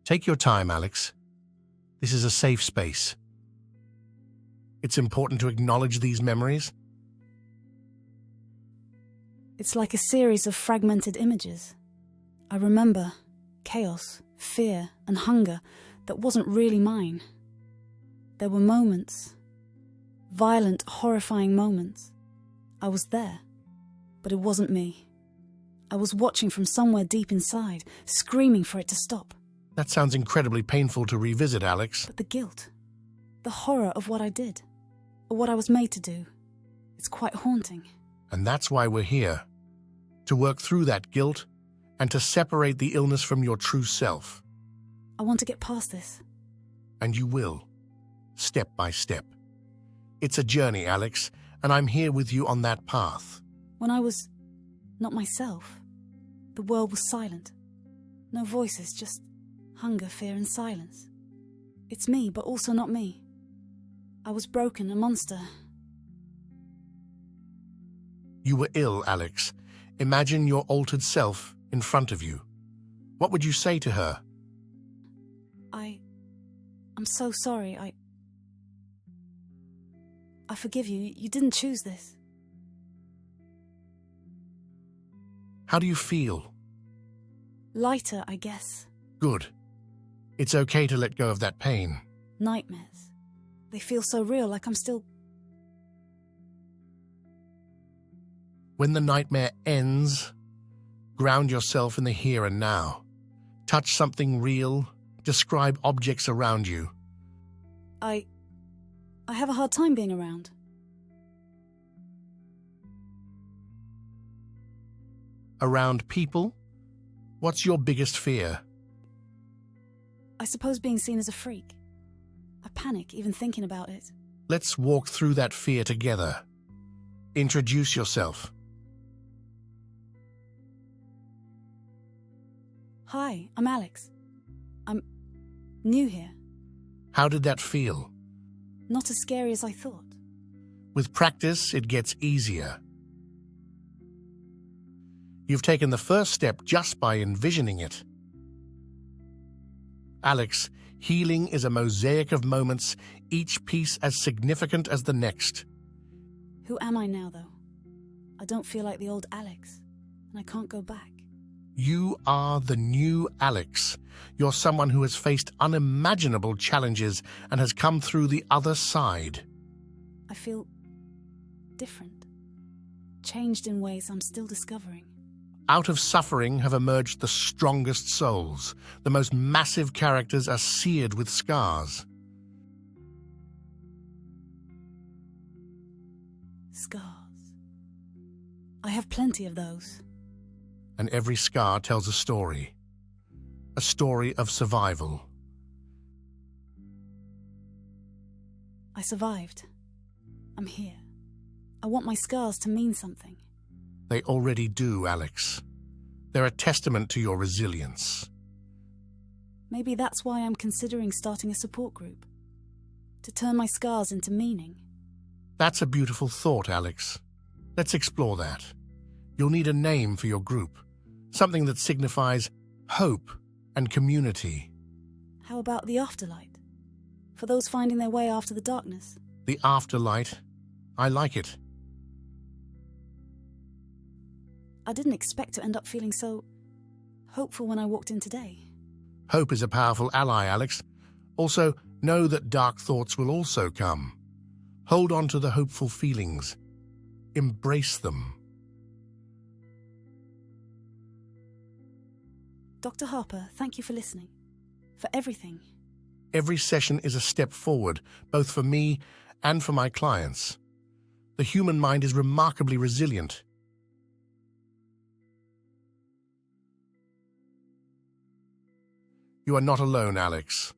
Take your time, Alex. This is a safe space. It's important to acknowledge these memories. It's like a series of fragmented images. I remember chaos, fear, and hunger that wasn't really mine. There were moments, violent, horrifying moments. I was there, but it wasn't me. I was watching from somewhere deep inside, screaming for it to stop. That sounds incredibly painful to revisit, Alex. But the guilt, the horror of what I did, or what I was made to do, it's quite haunting. And that's why we're here. To work through that guilt and to separate the illness from your true self. I want to get past this. And you will, step by step. It's a journey, Alex, and I'm here with you on that path. When I was not myself, the world was silent. No voices, just hunger, fear, and silence. It's me, but also not me. I was broken, a monster. You were ill, Alex. Imagine your altered self in front of you. What would you say to her? I'm so sorry. I forgive you. You didn't choose this. How do you feel? Lighter, I guess. Good. It's okay to let go of that pain. Nightmares. They feel so real, like I'm still... When the nightmare ends, ground yourself in the here and now. Touch something real. Describe objects around you. I have a hard time being around. Around people? What's your biggest fear? I suppose being seen as a freak. I panic even thinking about it. Let's walk through that fear together. Introduce yourself. Hi, I'm Alex. I'm new here. How did that feel? Not as scary as I thought. With practice, it gets easier. You've taken the first step just by envisioning it. Alex, healing is a mosaic of moments, each piece as significant as the next. Who am I now, though? I don't feel like the old Alex, and I can't go back. You are the new Alex. You're someone who has faced unimaginable challenges and has come through the other side. I feel different, changed in ways I'm still discovering. Out of suffering have emerged the strongest souls. The most massive characters are seared with scars. Scars. I have plenty of those. And every scar tells a story of survival. I survived. I'm here. I want my scars to mean something. They already do, Alex. They're a testament to your resilience. Maybe that's why I'm considering starting a support group. To turn my scars into meaning. That's a beautiful thought, Alex. Let's explore that. You'll need a name for your group. Something that signifies hope and community. How about the Afterlight? For those finding their way after the darkness. The Afterlight. I like it. I didn't expect to end up feeling so hopeful when I walked in today. Hope is a powerful ally, Alex. Also, know that dark thoughts will also come. Hold on to the hopeful feelings. Embrace them. Dr. Harper, thank you for listening. For everything. Every session is a step forward, both for me and for my clients. The human mind is remarkably resilient. You are not alone, Alex.